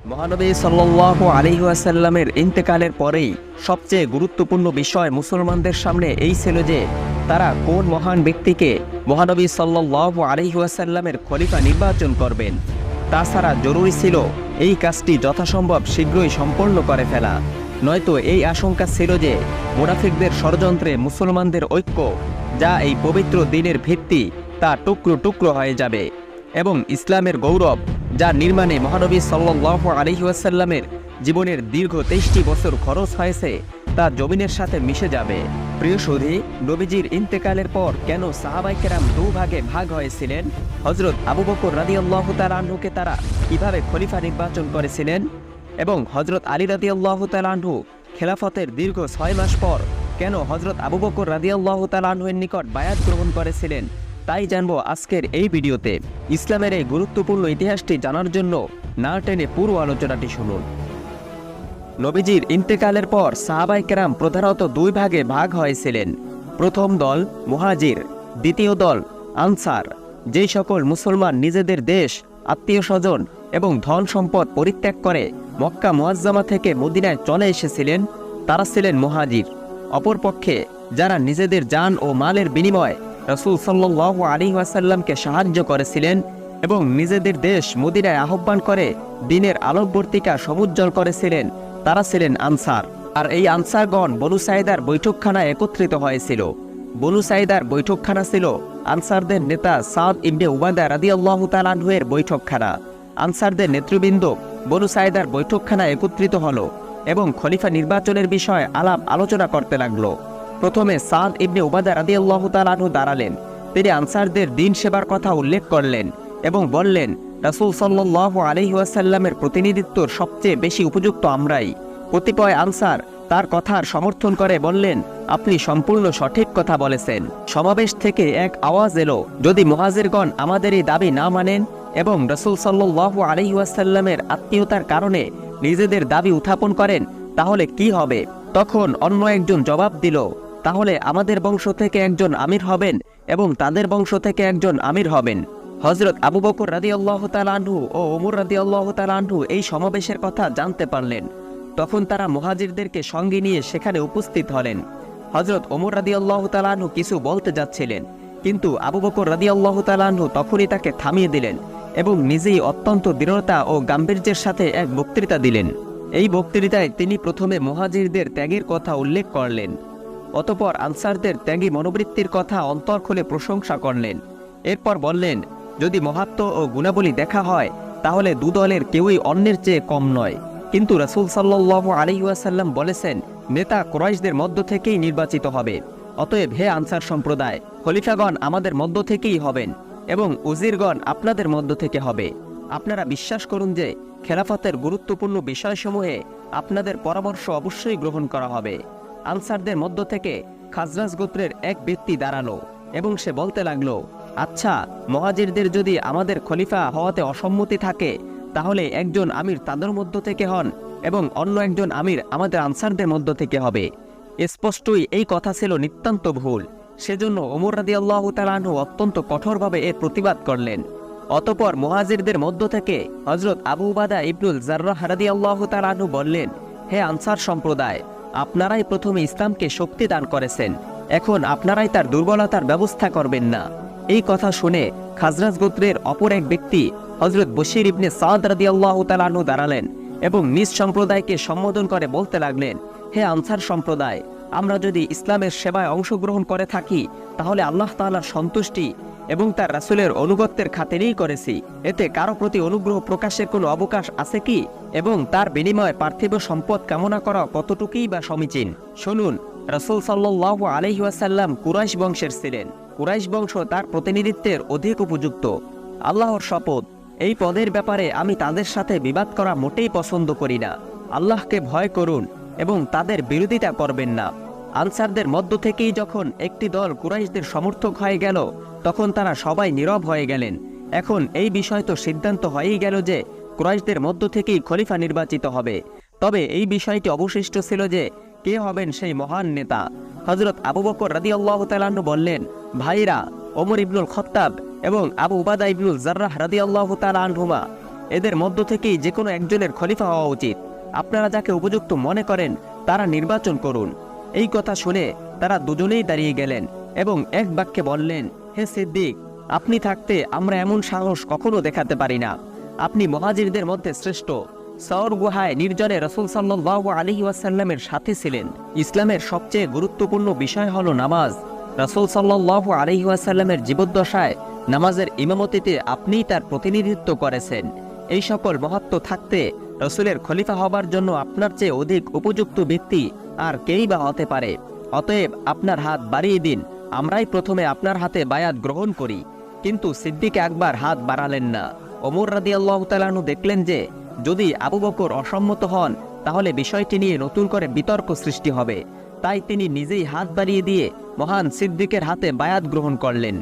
মহানবী সাল্লাল্লাহু আলাইহি ওয়াসাল্লামের ইন্তেকালের পরেই সবচেয়ে গুরুত্বপূর্ণ বিষয় মুসলমানদের সামনে এই ছিল যে তারা কোন মহান ব্যক্তিকে মহানবী সাল্লাল্লাহু আলাইহি ওয়াসাল্লামের খলিফা নির্বাচন করবেন। তাছাড়া জরুরি ছিল এই কাজটি যথাসম্ভব শীঘ্রই সম্পন্ন করে ফেলা, নয়তো এই আশঙ্কা ছিল যে মুনাফিকদের ষড়যন্ত্রে মুসলমানদের ঐক্য, যা এই পবিত্র দিনের ভিত্তি, তা টুকরো টুকরো হয়ে যাবে এবং ইসলামের গৌরব, যা নির্মাণে মহানবী সাল্লাল্লাহু আলাইহি ওয়াসাল্লামের জীবনের দীর্ঘ 23টি বছর খরচ হয়েছে, তা জমিনের সাথে মিশে যাবে। প্রিয় সুধী, নবীজির ইন্তেকালের পর কেন সাহাবায়ে কেরাম দুভাগে ভাগ হয়েছিলেন? হজরত আবু বকর রাদিয়াল্লাহু তাআলা আনহুকে তারা কিভাবে খলিফা নির্বাচন করেছিলেন এবং হজরত আলী রাদিয়াল্লাহু তাআলা আনহু খেলাফতের দীর্ঘ 6 মাস পর কেন হজরত আবু বকর রাদিয়াল্লাহু তাআলা আনহুর নিকট বায়াত গ্রহণ করেছিলেন, তাই জানবো আজকের এই ভিডিওতে। ইসলামের এই গুরুত্বপূর্ণ ইতিহাসটি জানার জন্য না টেনে পুরো আলোচনাটি শুনুন। নবীজির ইন্তেকালের পর সাহাবায়ে কেরাম প্রধানত দুই ভাগে ভাগ হয়েছিলেন। প্রথম দল মুহাজির, দ্বিতীয় দল আনসার। যেই সকল মুসলমান নিজেদের দেশ, আত্মীয় স্বজন এবং ধন সম্পদ পরিত্যাগ করে মক্কা মুআজ্জামা থেকে মদিনায় চলে এসেছিলেন, তারা ছিলেন মুহাজির। অপরপক্ষে যারা নিজেদের জান ও মালের বিনিময়ে রাসূল সাল্লাল্লাহু আলাইহি ওয়াসাল্লামকে সাহায্য করেছিলেন এবং নিজেদের দেশ মদিনায় আহ্বান করে দ্বীনের আলোকবর্তিকা সমুজ্জ্বল করেছিলেন, তারা ছিলেন আনসার। আর এই আনসারগণ বনু সাইদার বৈঠকখানায় একত্রিত হয়েছিল। বনু সাইদার বৈঠকখানা ছিল আনসারদের নেতা সাদ ইবনে উবাদা রাদিয়াল্লাহু তাআলা আনহু এর বৈঠকখানা। আনসারদের নেতৃবৃন্দ বনু সাইদার বৈঠকখানায় একত্রিত হলো এবং খলিফা নির্বাচনের বিষয়ে আলাপ আলোচনা করতে লাগলো। প্রথমে সাদ ইবনে উবাদা রাদিয়াল্লাহু তাআলা আনহু দাঁড়ালেন। তিনি আনসারদের দিন সেবার কথা উল্লেখ করলেন এবং বললেন, রাসূল সাল্লাল্লাহু আলাইহি ওয়াসাল্লামের প্রতিনিধিত্বর সবচেয়ে বেশি উপযুক্ত আমরাই। কতিপয় আনসার তার কথার সমর্থন করে বললেন, আপনি সম্পূর্ণ সঠিক কথা বলেছেন। সমাবেশ থেকে এক আওয়াজ এলো, যদি মুহাজিরগণ আমাদের এই দাবি না মানেন এবং রাসূল সাল্লাল্লাহু আলাইহি ওয়াসাল্লামের আত্মীয়তার কারণে নিজেদের দাবি উত্থাপন করেন, তাহলে কি হবে? তখন অন্য একজন জবাব দিল, তাহলে আমাদের বংশ থেকে একজন আমির হবেন এবং তাদের বংশ থেকে একজন আমির হবেন। হজরত আবু বকর রাদিয়াল্লাহু তাআলা আনহু ও ওমর রাদিয়াল্লাহু তাআলা আনহু এই সমাবেশের কথা জানতে পারলেন। তখন তারা মুহাজিরদেরকে সঙ্গে নিয়ে সেখানে উপস্থিত হলেন। হজরত ওমর রাদিয়াল্লাহু তাআলা আনহু কিছু বলতে যাচ্ছিলেন, কিন্তু আবু বকর রাদিয়াল্লাহু তাআলা আনহু তখনই তাকে থামিয়ে দিলেন এবং নিজেই অত্যন্ত দৃঢ়তা ও গাম্ভীর্যের সাথে এক বক্তৃতা দিলেন। এই বক্তৃতায় তিনি প্রথমে মুহাজিরদের ত্যাগের কথা উল্লেখ করলেন, অতঃপর আনসারদের ত্যাগী মনোবৃত্তির কথা অন্তর খুলে প্রশংসা করলেন। এরপর বললেন, যদি মহাত্ম ও গুণাবলী দেখা হয় তাহলে দু দলের কেউই অন্যের চেয়ে কম নয়, কিন্তু রাসূল সাল্লাল্লাহু আলাইহি ওয়াসাল্লাম বলেছেন, নেতা কুরাইশদের মধ্য থেকেই নির্বাচিত হবে। অতএব হে আনসার সম্প্রদায়, খলিফাগণ আমাদের মধ্য থেকেই হবেন এবং উজিরগণ আপনাদের মধ্য থেকে হবে। আপনারা বিশ্বাস করুন যে খেলাফতের গুরুত্বপূর্ণ বিষয়সমূহে আপনাদের পরামর্শ অবশ্যই গ্রহণ করা হবে। আনসারদের মধ্য থেকে খাজরাজ গোত্রের এক ব্যক্তি দাঁড়ালো এবং সে বলতে লাগলো, আচ্ছা, মুহাজিরদের যদি আমাদের খলিফা হওয়াতে অসম্মতি থাকে, তাহলে একজন আমির তাদের মধ্য থেকে হন এবং অন্য একজন আমির আমাদের আনসারদের মধ্য থেকে হবে। স্পষ্টই এই কথা ছিল নিতান্ত ভুল। সেজন্য ওমর রাদিয়াল্লাহু তাআলা আনহু অত্যন্ত কঠোরভাবে এর প্রতিবাদ করলেন। অতঃপর মুহাজিরদের মধ্য থেকে হযরত আবু উবাদা ইবনুল জাররাহ রাদিয়াল্লাহু তাআলা আনহু বললেন, হে আনসার সম্প্রদায়, আপনারাই প্রথমে ইসলামকে শক্তি দান করেছেন, এখন আপনারাই তার দুর্বলতার ব্যবস্থা করবেন না। এই কথা শুনে খাজরাজ গোত্রের অপর এক ব্যক্তি হযরত বশির ইবনে সাদ রাদিয়াল্লাহু তাআলা আনহু দাঁড়ালেন এবং নিজ সম্প্রদায়কে সম্বোধন করে বলতে লাগলেন, হে আনসার সম্প্রদায়, আমরা যদি ইসলামের সেবায় অংশগ্রহণ করে থাকি তাহলে আল্লাহ তাআলার সন্তুষ্টি এবং তার রাসূলের অনুগত্যের খাতিরেই করেছি। এতে কারো প্রতি অনুগ্রহ প্রকাশের কোনো অবকাশ আছে কি? এবং তার বিনিময়ে পার্থিব সম্পদ কামনা করা কতটুকুই বা সমীচীন? শুনুন, রাসূল সাল্লাল্লাহু আলাইহি ওয়াসাল্লাম কুরাইশ বংশের ছিলেন। কুরাইশ বংশ তার প্রতিনিধিত্বের অধিক উপযুক্ত। আল্লাহর শপথ, এই পদের ব্যাপারে আমি তাদের সাথে বিবাদ করা মোটেই পছন্দ করি না। আল্লাহকে ভয় করুন এবং তাদের বিরোধিতা করবেন না। আনসারদের মধ্য থেকেই যখন একটি দল কুরাইশদের সমর্থক হয়ে গেল, তখন তারা সবাই নীরব হয়ে গেলেন। এখন এই বিষয় তো সিদ্ধান্ত হয়েই গেল যে কুরাইশদের মধ্য থেকেই খলিফা নির্বাচিত হবে। তবে এই বিষয়টি অবশিষ্ট ছিল যে কে হবেন সেই মহান নেতা। হযরত আবু বকর রাদিয়াল্লাহু তাআলা আনহু বললেন, ভাইরা, ওমর ইবনুল খাত্তাব এবং আবু উবাদা ইবনুল জাররাহ রাদিয়াল্লাহু তাআলা আনহুমা, এদের মধ্য থেকেই যে কোনো একজনের খলিফা হওয়া উচিত। আপনারা যাকে উপযুক্ত মনে করেন তারা নির্বাচন করুন। এই কথা শুনে তারা দুজনেই দাঁড়িয়ে গেলেন এবং এক বাক্যে বললেন, হে সিদ্দিক, আপনি থাকতে আমরা এমন সাহস কখনো দেখাতে পারি না। আপনি মুহাজিরদের মধ্যে শ্রেষ্ঠ। সওর গুহায় নির্জনে রাসূল সাল্লাল্লাহু আলাইহি ওয়াসাল্লামের সাথে ছিলেন। ইসলামের সবচেয়ে গুরুত্বপূর্ণ বিষয় হলো নামাজ। রাসূল সাল্লাল্লাহু আলাইহি ওয়াসাল্লামের জীবদ্দশায় নামাজের ইমামতিতে আপনিই তার প্রতিনিধিত্ব করেছেন। এই সকল মহত্ব থাকতে রাসূলের খলিফা হবার জন্য আপনার চেয়ে অধিক উপযুক্ত ব্যক্তি আর কেই বা হতে পারে। অতএব আপনার হাত বাড়িয়ে দিন, আমরাই প্রথমে আপনার হাতে বায়াত গ্রহণ করি। কিন্তু সিদ্দিক আকবর হাত বাড়ালেন না। ওমর রাদিয়াল্লাহু তাআলা আনহু দেখলেন যে যদি আবু বকর অসম্মত হন তাহলে বিষয়টি নিয়ে নতুন করে বিতর্ক সৃষ্টি হবে। তাই তিনি নিজেই হাত বাড়িয়ে দিয়ে মহান সিদ্দিকের হাতে বায়াত গ্রহণ করলেন।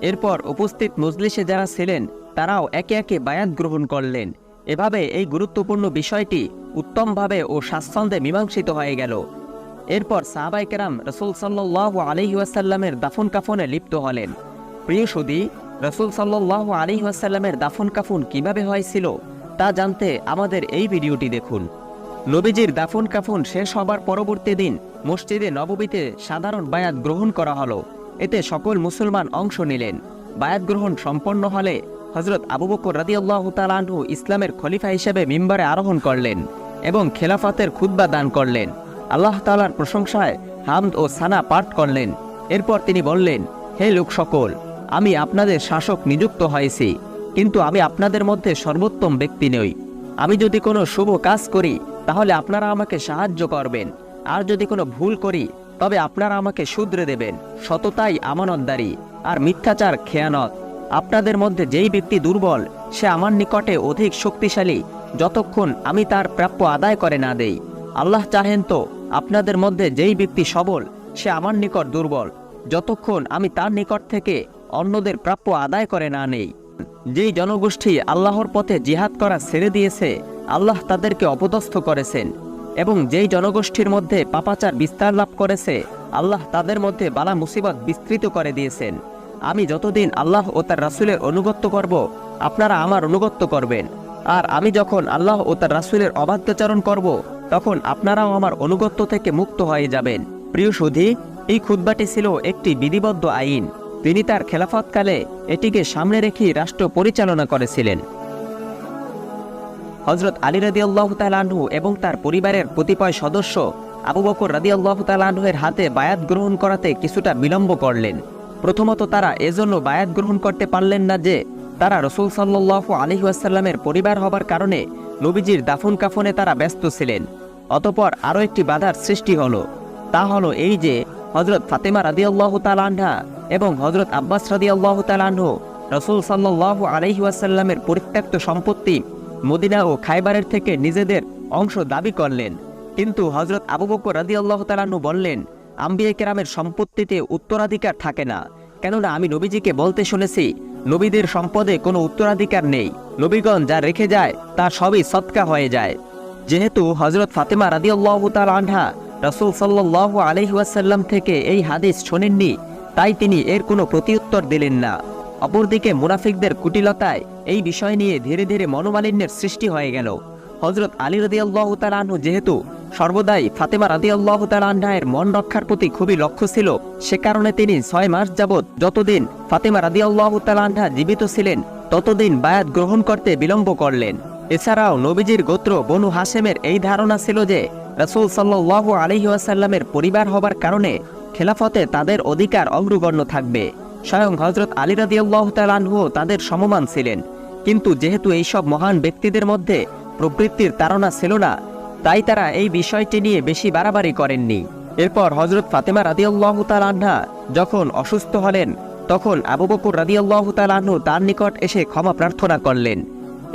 এরপর উপস্থিত মজলিসে যারা ছিলেন তারাও একে একে বায়াত গ্রহণ করলেন। এভাবে এই গুরুত্বপূর্ণ বিষয়টি উত্তমভাবে ও স্বাচ্ছন্দ্যে মীমাংসিত হয়ে গেল। এরপর সাহাবায়ে কেরাম রাসূল সাল্লাল্লাহু আলাইহি ওয়াসাল্লামের দাফন কাফনে লিপ্ত হলেন। প্রিয় সুধী, রাসূল সাল্লাল্লাহু আলাইহি ওয়াসাল্লামের দাফন কাফন কিভাবে হয়েছিল তা জানতে আমাদের এই ভিডিওটি দেখুন। নবীজির দাফন কাফন শেষ হবার পরবর্তী দিন মসজিদে নববীতে সাধারণ বায়াত গ্রহণ করা হলো। এতে সকল মুসলমান অংশ নিলেন। বায়াত গ্রহণ সম্পন্ন হলে হজরত আবু বকর রাদিয়াল্লাহু তাআলা আনহু ইসলামের খলিফা হিসেবে মিম্বরে আরোহণ করলেন এবং খেলাফতের খুতবা দান করলেন। আল্লাহ তাআলার প্রশংসায় হামদ ও সানা পাঠ করলেন। এরপর তিনি বললেন, হে লোক সকল, আমি আপনাদের শাসক নিযুক্ত হয়েছি, কিন্তু আমি আপনাদের মধ্যে সর্বোত্তম ব্যক্তি নই। আমি যদি কোনো শুভ কাজ করি তাহলে আপনারা আমাকে সাহায্য করবেন, আর যদি কোনো ভুল করি তবে আপনারা আমাকে শুধরে দেবেন। সততাই আমানতদারি, আর মিথ্যাচার খেয়ানত। আপনাদের মধ্যে যেই ব্যক্তি দুর্বল সে আমার নিকটে অধিক শক্তিশালী যতক্ষণ আমি তার প্রাপ্য আদায় করে না দেই। আল্লাহ চাহেন তো আপনাদের মধ্যে যেই ব্যক্তি সবল সে আমার নিকট দুর্বল যতক্ষণ আমি তার নিকট থেকে অন্যদের প্রাপ্য আদায় করে না নেই। যেই জনগোষ্ঠী আল্লাহর পথে জিহাদ করা ছেড়ে দিয়েছে আল্লাহ তাদেরকে অপদস্থ করেছেন, এবং যেই জনগোষ্ঠীর মধ্যে পাপাচার বিস্তার লাভ করেছে আল্লাহ তাদের মধ্যে বালা মুসিবত বিস্তৃত করে দিয়েছেন। আমি যতদিন আল্লাহ ও তার রাসূলের অনুগত্য করব আপনারা আমার অনুগত্য করবেন, আর আমি যখন আল্লাহ ও তার রাসূলের অবাধ্যাচরণ করব তখন আপনারাও আমার অনুগত্য থেকে মুক্ত হয়ে যাবেন। প্রিয় সুধী, এই খুতবাটি ছিল একটি বিধিবদ্ধ আইন। তিনি তার খেলাফতকালে এটিকে সামনে রেখে রাষ্ট্র পরিচালনা করেছিলেন। হজরত আলী রাদিয়াল্লাহু তাআলা আনহু এবং তার পরিবারের কতিপয় সদস্য আবু বকর রাদিয়াল্লাহু তাআলা আনহুর হাতে বায়াত গ্রহণ করাতে কিছুটা বিলম্ব করলেন। প্রথমত তারা এজন্য বায়াত গ্রহণ করতে পারলেন না যে তারা রাসূল সাল্লাল্লাহু আলাইহি ওয়াসাল্লামের পরিবার হবার কারণে নবীজির দাফন কাফনে তারা ব্যস্ত ছিলেন। অতঃপর আরও একটি বাধার সৃষ্টি হলো। তা হলো এই যে হজরত ফাতেমা রাদিয়াল্লাহু তাআলা আনহা এবং হজরত আব্বাস রাদিয়াল্লাহু তাআলা আনহু রাসূল সাল্লাল্লাহু আলাইহি ওয়াসাল্লামের পরিত্যক্ত সম্পত্তি মদিনা ও খায়বারের থেকে নিজেদের অংশ দাবি করলেন। কিন্তু হজরত আবু বকর রাদিয়াল্লাহু তাআলা আনহু বললেন, আম্বিয়া কেরামের সম্পত্তিতে উত্তরাধিকার থাকে না, কেননা আমি নবীজিকে বলতে শুনেছি নবীদের সম্পদে কোনো উত্তরাধিকার নেই। নবীগণ যা রেখে যায় তা সবই সদকা হয়ে যায়। যেহেতু হজরত ফাতেমা রাদিয়াল্লাহু তাআলা আনহা রাসূল সাল্লাল্লাহু আলাইহি ওয়াসাল্লাম থেকে এই হাদিস শোনেননি, তাই তিনি এর কোনো প্রতিউত্তর দিলেন না। অপরদিকে মুনাফিকদের কুটিলতায় এই বিষয় নিয়ে ধীরে ধীরে মনোমালিন্যের সৃষ্টি হয়ে গেল। হজরত আলী রাদিয়াল্লাহু তাআলা আনহু যেহেতু সর্বদাই ফাতেমা রাদিয়াল্লাহু তাআলা আনহার মন রক্ষার প্রতি খুবই লক্ষ্য ছিল, সে কারণে তিনি 6 মাস যাবৎ যতদিন ফাতেমা রাদিয়াল্লাহু তাআলা আনহা জীবিত ছিলেন ততদিন বায়াত গ্রহণ করতে বিলম্ব করলেন। এছাড়াও নবীজির গোত্র বনু হাশেমের এই ধারণা ছিল যে রাসূল সাল্লাল্লাহু আলাইহি ওয়াসাল্লামের পরিবার হবার কারণে খেলাফতে তাদের অধিকার অগ্রগণ্য থাকবে। স্বয়ং হজরত আলী রাদিয়াল্লাহু তাআলা আনহু তাদের সমমান ছিলেন। কিন্তু যেহেতু এইসব মহান ব্যক্তিদের মধ্যে প্রবৃত্তির তাড়না ছিল না, তাই তারা এই বিষয়টি নিয়ে বেশি বাড়াবাড়ি করেননি। এরপর হজরত ফাতেমা রাদিয়াল্লাহু তাআলা আনহা যখন অসুস্থ হলেন তখন আবু বকর রাদিয়াল্লাহু তাআলা আনহু তার নিকট এসে ক্ষমা প্রার্থনা করলেন।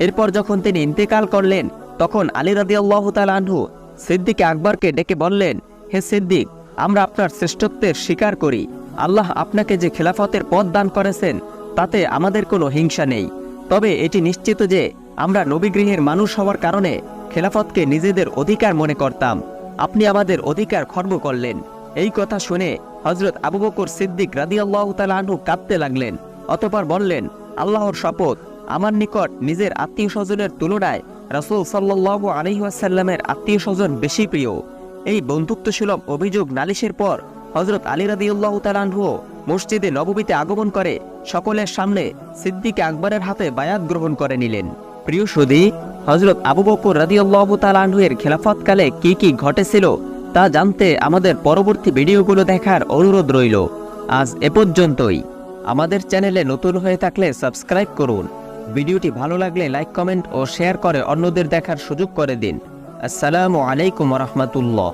এরপর যখন তিনি ইন্তেকাল করলেন তখন আলী রাদিয়াল্লাহু তাআলা আনহু সিদ্দিক আকবরকে ডেকে বললেন, হে সিদ্দিক, আমরা আপনার শ্রেষ্ঠত্বের স্বীকার করি। আল্লাহ আপনাকে যে খেলাফতের পদ দান করেছেন তাতে আমাদের কোনো হিংসা নেই। তবে এটি নিশ্চিত যে আমরা নবীগৃহের মানুষ হওয়ার কারণে খেলাফতকে নিজেদের অধিকার মনে করতাম। আপনি আমাদের অধিকার খর্ব করলেন। এই কথা শুনে হজরত আবু বকর সিদ্দিক রাদিয়াল্লাহু তাআলা আনহু কাঁদতে লাগলেন। অতঃপর বললেন, আল্লাহর শপথ, আমার নিকট নিজের আত্মীয় স্বজনের তুলনায় রাসূল সাল্লাল্লাহু আলাইহি ওয়াসাল্লামের আত্মীয় স্বজন বেশি প্রিয়। এই বন্ধুত্বসুলভ অভিযোগ নালিশের পর হজরত আলী রাদিয়াল্লাহু তাআলা আনহু মসজিদে নববীতে আগমন করে সকলের সামনে সিদ্দিক আকবরের হাতে বায়াত গ্রহণ করে নিলেন। প্রিয় সুধী, হজরত আবু বকর রাদিয়াল্লাহু তাআলা আনহুর খেলাফতকালে কি কি ঘটেছিল তা জানতে আমাদের পরবর্তী ভিডিওগুলো দেখার অনুরোধ রইল। আজ এ পর্যন্তই। আমাদের চ্যানেলে নতুন হয়ে থাকলে সাবস্ক্রাইব করুন। ভিডিওটি ভালো লাগলে লাইক, কমেন্ট ও শেয়ার করে অন্যদের দেখার সুযোগ করে দিন। আসসালামু আলাইকুম ওয়া রাহমাতুল্লাহ।